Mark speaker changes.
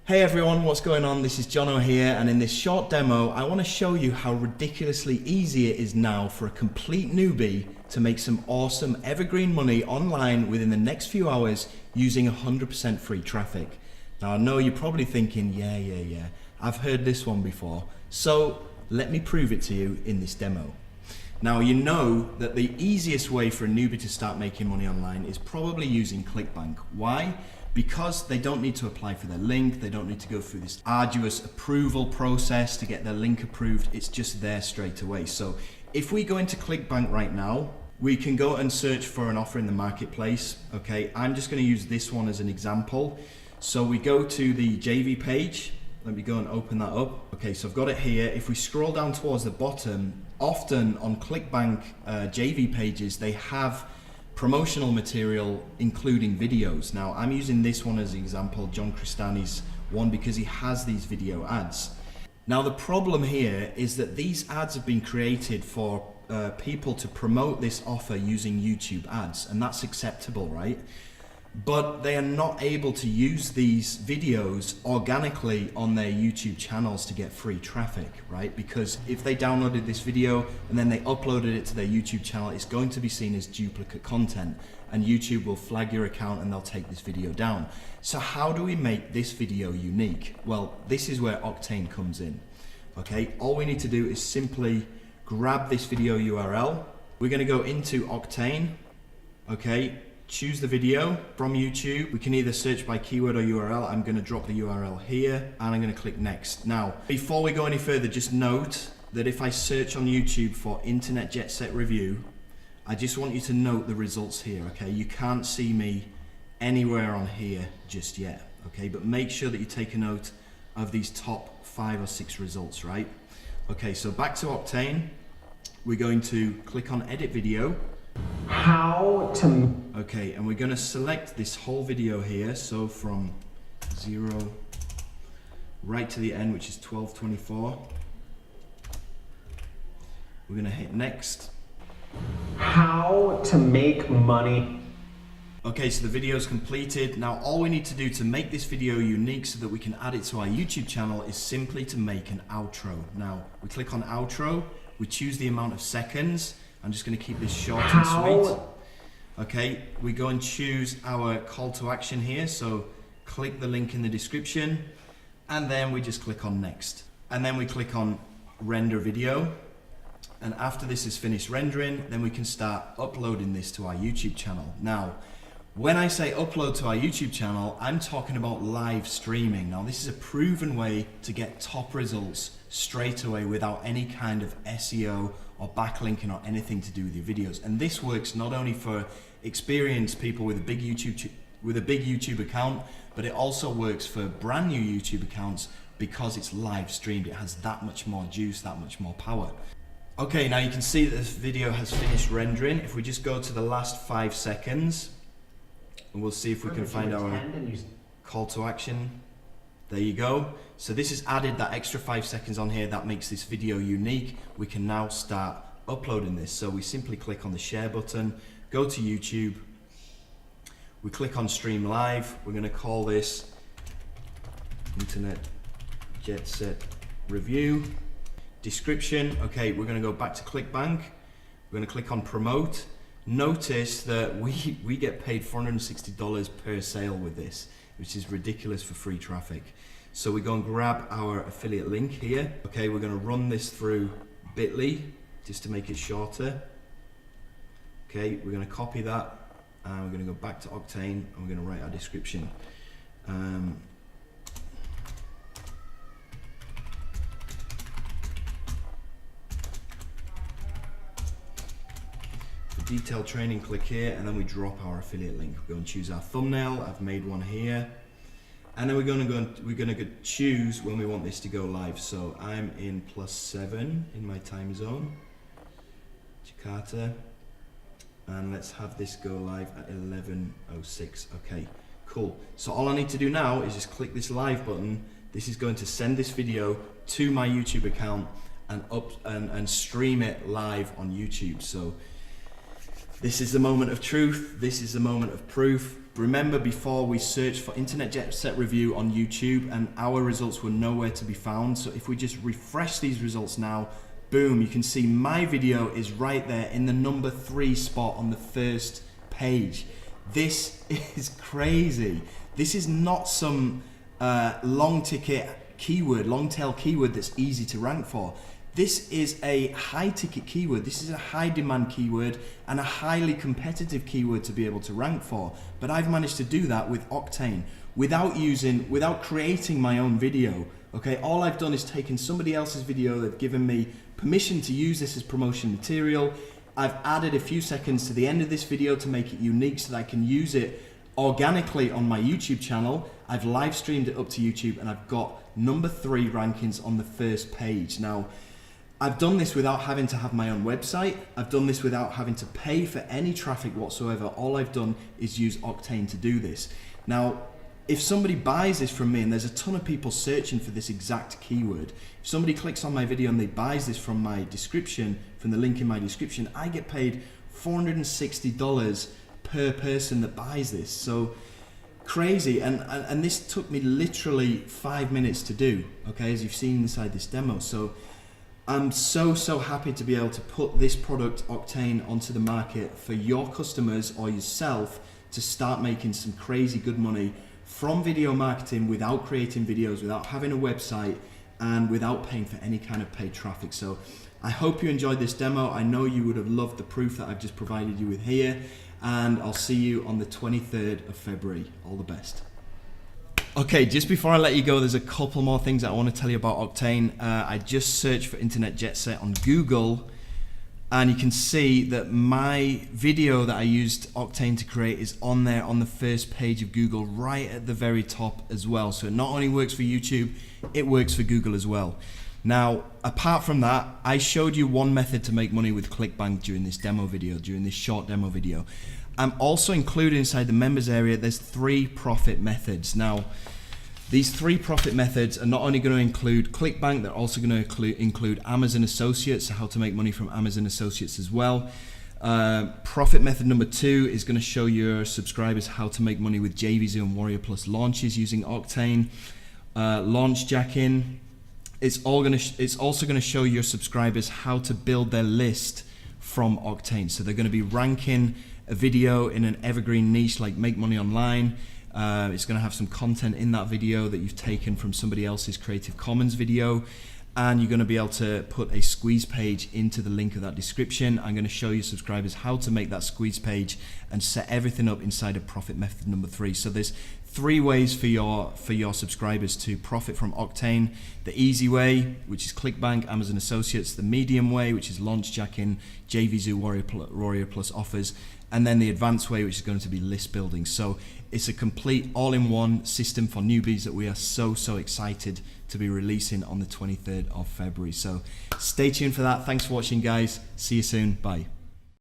Speaker 1: Hey everyone, what's going on? This is Jono here, and in this short demo I want to show you how ridiculously easy it is now for a complete newbie to make some awesome evergreen money online within the next few hours using 100% free traffic. Now I know you're probably thinking, yeah, I've heard this one before, so let me prove it to you in this demo. Now you know that the easiest way for a newbie to start making money online is probably using ClickBank. Why? Because they don't need to apply for their link, they don't need to go through this arduous approval process to get their link approved, it's just there straight away. So if we go into ClickBank right now, we can go and search for an offer in the marketplace, okay? I'm just gonna use this one as an example. So we go to the JV page, let me go and open that up. Okay, so I've got it here. If we scroll down towards the bottom, often on ClickBank JV pages, they have promotional material including videos. Now I'm using this one as an example, John Cristani's one, because he has these video ads. Now the problem here is that these ads have been created for people to promote this offer using YouTube ads, and that's acceptable, right? But they are not able to use these videos organically on their YouTube channels to get free traffic, right? Because if they downloaded this video and then they uploaded it to their YouTube channel, it's going to be seen as duplicate content, and YouTube will flag your account and they'll take this video down. So how do we make this video unique? Well, this is where Octane comes in, okay? All we need to do is simply grab this video URL. We're gonna go into Octane, okay? Choose the video from YouTube. We can either search by keyword or URL. I'm going to drop the URL here and I'm going to click next. Now, before we go any further, just note that if I search on YouTube for Internet Jet Set Review, I just want you to note the results here, okay? You can't see me anywhere on here just yet, okay? But make sure that you take a note of these top 5 or 6 results, right? Okay, so back to Octane. We're going to click on Edit Video. Okay, and we're going to select this whole video here, so from 0 right to the end, which is 12:24. We're going to hit next.
Speaker 2: How to make money.
Speaker 1: Okay, so the video is completed. Now all we need to do to make this video unique so that we can add it to our YouTube channel is simply to make an outro. Now we click on outro, we choose the amount of seconds. I'm just going to keep this short and sweet. Okay, we go and choose our call to action here. So click the link in the description and then we just click on next. And then we click on render video. And after this is finished rendering, then we can start uploading this to our YouTube channel. Now, when I say upload to our YouTube channel, I'm talking about live streaming. Now, this is a proven way to get top results straight away without any kind of SEO or backlinking or anything to do with your videos. And this works not only for experienced people with a big YouTube account, but it also works for brand new YouTube accounts because it's live streamed. It has that much more juice, that much more power. Okay, now you can see that this video has finished rendering. If we just go to the last 5 seconds, and we'll see if we can find our call to action. There you go. So this has added that extra 5 seconds on here that makes this video unique. We can now start uploading this. So we simply click on the share button, go to YouTube, we click on stream live. We're going to call this Internet Jet Set Review. Description, okay, we're going to go back to ClickBank. We're going to click on promote. Notice that we get paid $460 per sale with this, which is ridiculous for free traffic. So we go and grab our affiliate link here. Okay, we're going to run this through bit.ly just to make it shorter. Okay, we're going to copy that and we're going to go back to Octane and we're going to write our description. Detailed training, click here, and then we drop our affiliate link. We go and choose our thumbnail. I've made one here, and then we're going to choose when we want this to go live. So I'm in +7 in my time zone, Jakarta, and let's have this go live at 11:06. Okay, cool. So all I need to do now is just click this live button. This is going to send this video to my YouTube account and stream it live on YouTube. So this is the moment of truth. This is the moment of proof. Remember, before we searched for Internet Jet Set Review on YouTube and our results were nowhere to be found. So if we just refresh these results now, boom, you can see my video is right there in the number 3 spot on the first page. This is crazy. This is not some long tail keyword that's easy to rank for. This is a high ticket keyword. This is a high demand keyword and a highly competitive keyword to be able to rank for. But I've managed to do that with Octane without creating my own video. Okay, all I've done is taken somebody else's video. They've given me permission to use this as promotion material. I've added a few seconds to the end of this video to make it unique so that I can use it organically on my YouTube channel. I've live streamed it up to YouTube and I've got number 3 rankings on the first page. Now, I've done this without having to have my own website. I've done this without having to pay for any traffic whatsoever. All I've done is use Octane to do this. Now, if somebody buys this from me, and there's a ton of people searching for this exact keyword, if somebody clicks on my video and they buys this from my description, from the link in my description, I get paid $460 per person that buys this. So crazy, and this took me literally 5 minutes to do, okay, as you've seen inside this demo. So I'm so happy to be able to put this product, Octane, onto the market for your customers or yourself to start making some crazy good money from video marketing without creating videos, without having a website, and without paying for any kind of paid traffic. So I hope you enjoyed this demo. I know you would have loved the proof that I've just provided you with here, and I'll see you on the 23rd of February. All the best. Okay, just before I let you go, there's a couple more things that I want to tell you about Octane. I just searched for Internet Jet Set on Google, and you can see that my video that I used Octane to create is on there on the first page of Google, right at the very top as well. So it not only works for YouTube, it works for Google as well. Now, apart from that, I showed you one method to make money with ClickBank during this demo video, during this short demo video. I'm also included inside the members area, there's 3 profit methods. Now, these 3 profit methods are not only going to include ClickBank, they're also going to include Amazon Associates, so how to make money from Amazon Associates as well. Profit method number 2 is going to show your subscribers how to make money with JVZoo and Warrior Plus launches using Octane. Launch jacking. It's also going to show your subscribers how to build their list from Octane. So they're going to be ranking a video in an evergreen niche like make money online. It's going to have some content in that video that you've taken from somebody else's Creative Commons video, and you're going to be able to put a squeeze page into the link of that description. I'm going to show you subscribers how to make that squeeze page and set everything up inside of profit method number 3. So there's 3 ways for your subscribers to profit from Octane. The easy way, which is ClickBank, Amazon Associates. The medium way, which is launch jacking, JVZoo, Warrior Plus offers. And then the advanced way, which is going to be list building. So it's a complete all-in-one system for newbies that we are so excited to be releasing on the 23rd of February. So stay tuned for that. Thanks for watching, guys. See you soon. Bye.